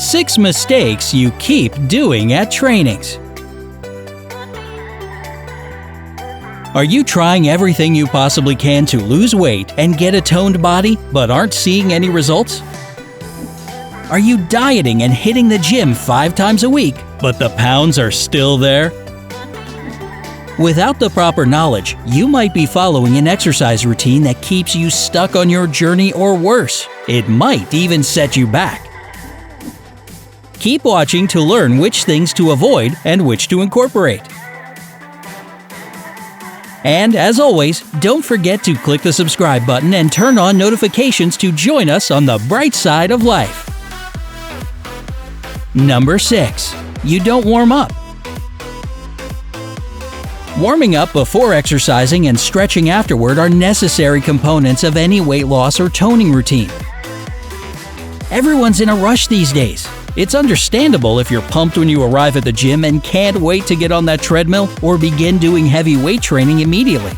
6 mistakes you keep doing at trainings. Are you trying everything you possibly can to lose weight and get a toned body, but aren't seeing any results? Are you dieting and hitting the gym 5 times a week, but the pounds are still there? Without the proper knowledge, you might be following an exercise routine that keeps you stuck on your journey, or worse, it might even set you back. Keep watching to learn which things to avoid and which to incorporate. And as always, don't forget to click the subscribe button and turn on notifications to join us on the bright side of life. Number 6. You don't warm up. Warming up before exercising and stretching afterward are necessary components of any weight loss or toning routine. Everyone's in a rush these days. It's understandable if you're pumped when you arrive at the gym and can't wait to get on that treadmill or begin doing heavy weight training immediately.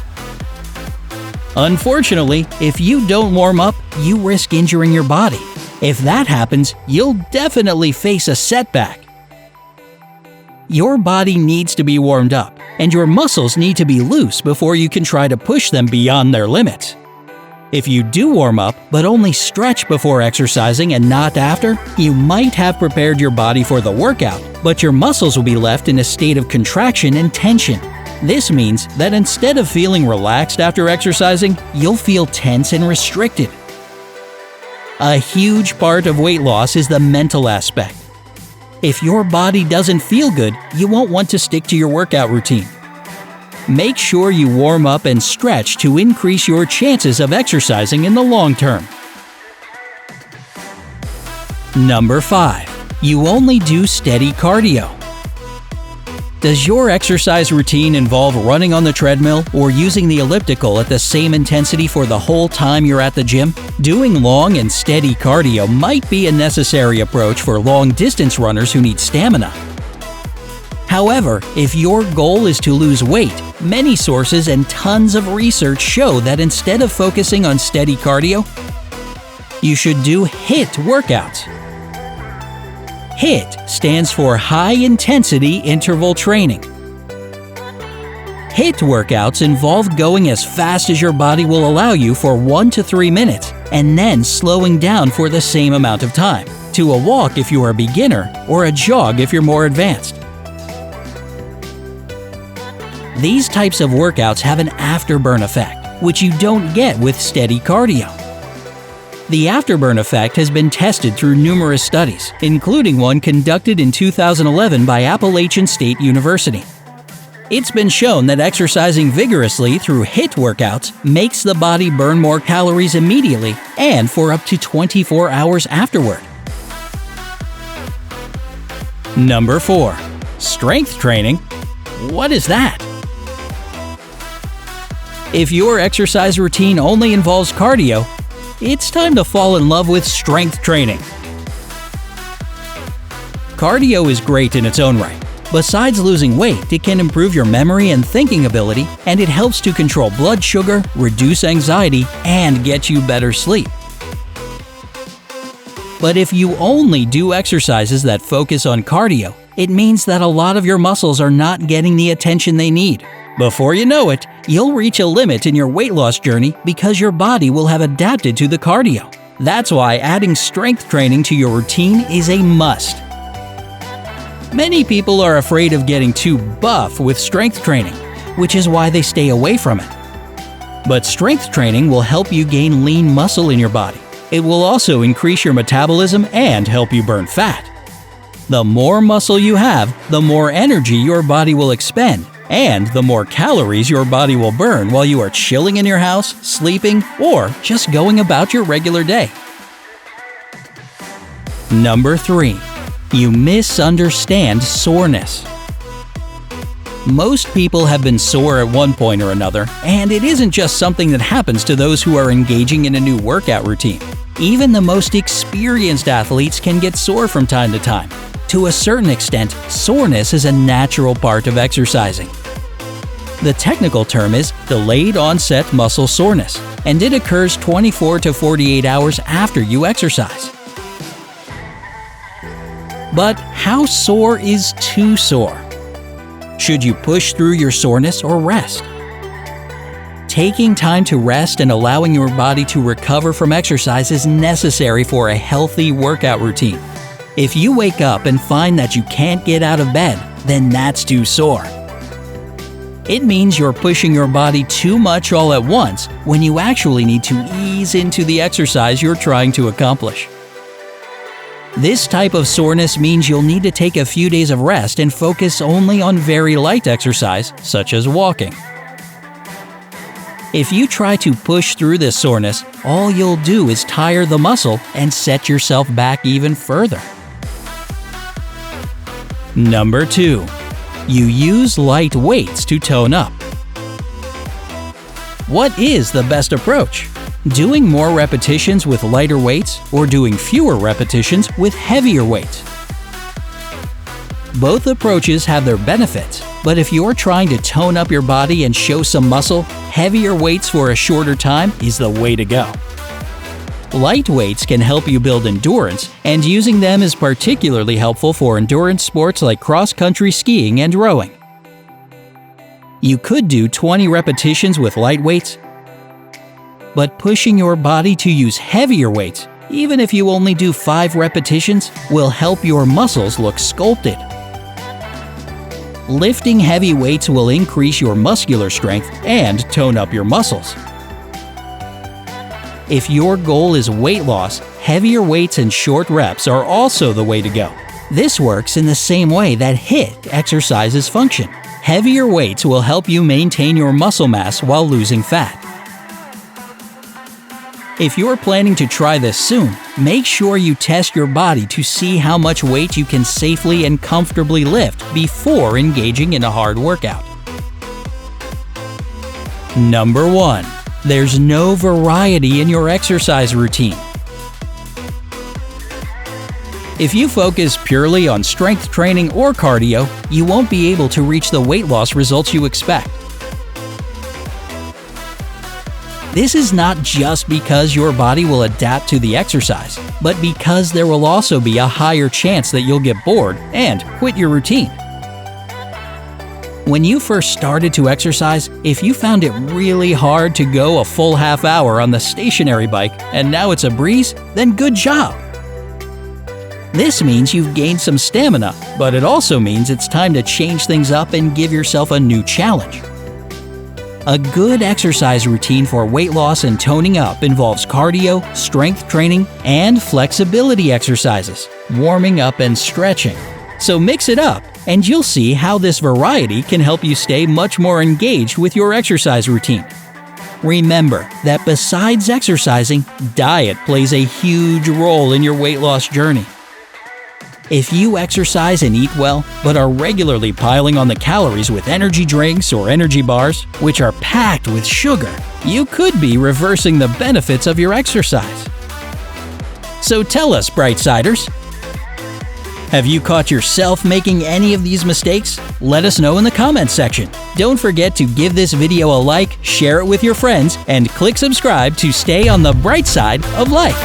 Unfortunately, if you don't warm up, you risk injuring your body. If that happens, you'll definitely face a setback. Your body needs to be warmed up, and your muscles need to be loose before you can try to push them beyond their limits. If you do warm up, but only stretch before exercising and not after, you might have prepared your body for the workout, but your muscles will be left in a state of contraction and tension. This means that instead of feeling relaxed after exercising, you'll feel tense and restricted. A huge part of weight loss is the mental aspect. If your body doesn't feel good, you won't want to stick to your workout routine. Make sure you warm up and stretch to increase your chances of exercising in the long term. Number 5. You only do steady cardio. Does your exercise routine involve running on the treadmill or using the elliptical at the same intensity for the whole time you're at the gym? Doing long and steady cardio might be a necessary approach for long-distance runners who need stamina. However, if your goal is to lose weight, many sources and tons of research show that instead of focusing on steady cardio, you should do HIIT workouts. HIIT stands for High Intensity Interval Training. HIIT workouts involve going as fast as your body will allow you for 1 to 3 minutes, and then slowing down for the same amount of time, to a walk if you are a beginner or a jog if you're more advanced. These types of workouts have an afterburn effect, which you don't get with steady cardio. The afterburn effect has been tested through numerous studies, including one conducted in 2011 by Appalachian State University. It's been shown that exercising vigorously through HIIT workouts makes the body burn more calories immediately and for up to 24 hours afterward. Number 4. Strength training. What is that? If your exercise routine only involves cardio, it's time to fall in love with strength training. Cardio is great in its own right. Besides losing weight, it can improve your memory and thinking ability, and it helps to control blood sugar, reduce anxiety, and get you better sleep. But if you only do exercises that focus on cardio, it means that a lot of your muscles are not getting the attention they need. Before you know it, you'll reach a limit in your weight loss journey because your body will have adapted to the cardio. That's why adding strength training to your routine is a must. Many people are afraid of getting too buff with strength training, which is why they stay away from it. But strength training will help you gain lean muscle in your body. It will also increase your metabolism and help you burn fat. The more muscle you have, the more energy your body will expend, and the more calories your body will burn while you are chilling in your house, sleeping, or just going about your regular day. Number 3. You misunderstand soreness. Most people have been sore at one point or another, and it isn't just something that happens to those who are engaging in a new workout routine. Even the most experienced athletes can get sore from time to time. To a certain extent, soreness is a natural part of exercising. The technical term is delayed onset muscle soreness, and it occurs 24 to 48 hours after you exercise. But how sore is too sore? Should you push through your soreness or rest? Taking time to rest and allowing your body to recover from exercise is necessary for a healthy workout routine. If you wake up and find that you can't get out of bed, then that's too sore. It means you're pushing your body too much all at once when you actually need to ease into the exercise you're trying to accomplish. This type of soreness means you'll need to take a few days of rest and focus only on very light exercise, such as walking. If you try to push through this soreness, all you'll do is tire the muscle and set yourself back even further. Number 2. You use light weights to tone up. What is the best approach? Doing more repetitions with lighter weights or doing fewer repetitions with heavier weights? Both approaches have their benefits, but if you're trying to tone up your body and show some muscle, heavier weights for a shorter time is the way to go. Light weights can help you build endurance, and using them is particularly helpful for endurance sports like cross-country skiing and rowing. You could do 20 repetitions with light weights, but pushing your body to use heavier weights, even if you only do 5 repetitions, will help your muscles look sculpted. Lifting heavy weights will increase your muscular strength and tone up your muscles. If your goal is weight loss, heavier weights and short reps are also the way to go. This works in the same way that HIIT exercises function. Heavier weights will help you maintain your muscle mass while losing fat. If you're planning to try this soon, make sure you test your body to see how much weight you can safely and comfortably lift before engaging in a hard workout. Number 1. There's no variety in your exercise routine. If you focus purely on strength training or cardio, you won't be able to reach the weight loss results you expect. This is not just because your body will adapt to the exercise, but because there will also be a higher chance that you'll get bored and quit your routine. When you first started to exercise, if you found it really hard to go a full half hour on the stationary bike and now it's a breeze, then good job! This means you've gained some stamina, but it also means it's time to change things up and give yourself a new challenge. A good exercise routine for weight loss and toning up involves cardio, strength training, and flexibility exercises, warming up and stretching. So mix it up, and you'll see how this variety can help you stay much more engaged with your exercise routine. Remember that besides exercising, diet plays a huge role in your weight loss journey. If you exercise and eat well, but are regularly piling on the calories with energy drinks or energy bars, which are packed with sugar, you could be reversing the benefits of your exercise. So tell us, Brightsiders, have you caught yourself making any of these mistakes? Let us know in the comments section. Don't forget to give this video a like, share it with your friends, and click subscribe to stay on the bright side of life.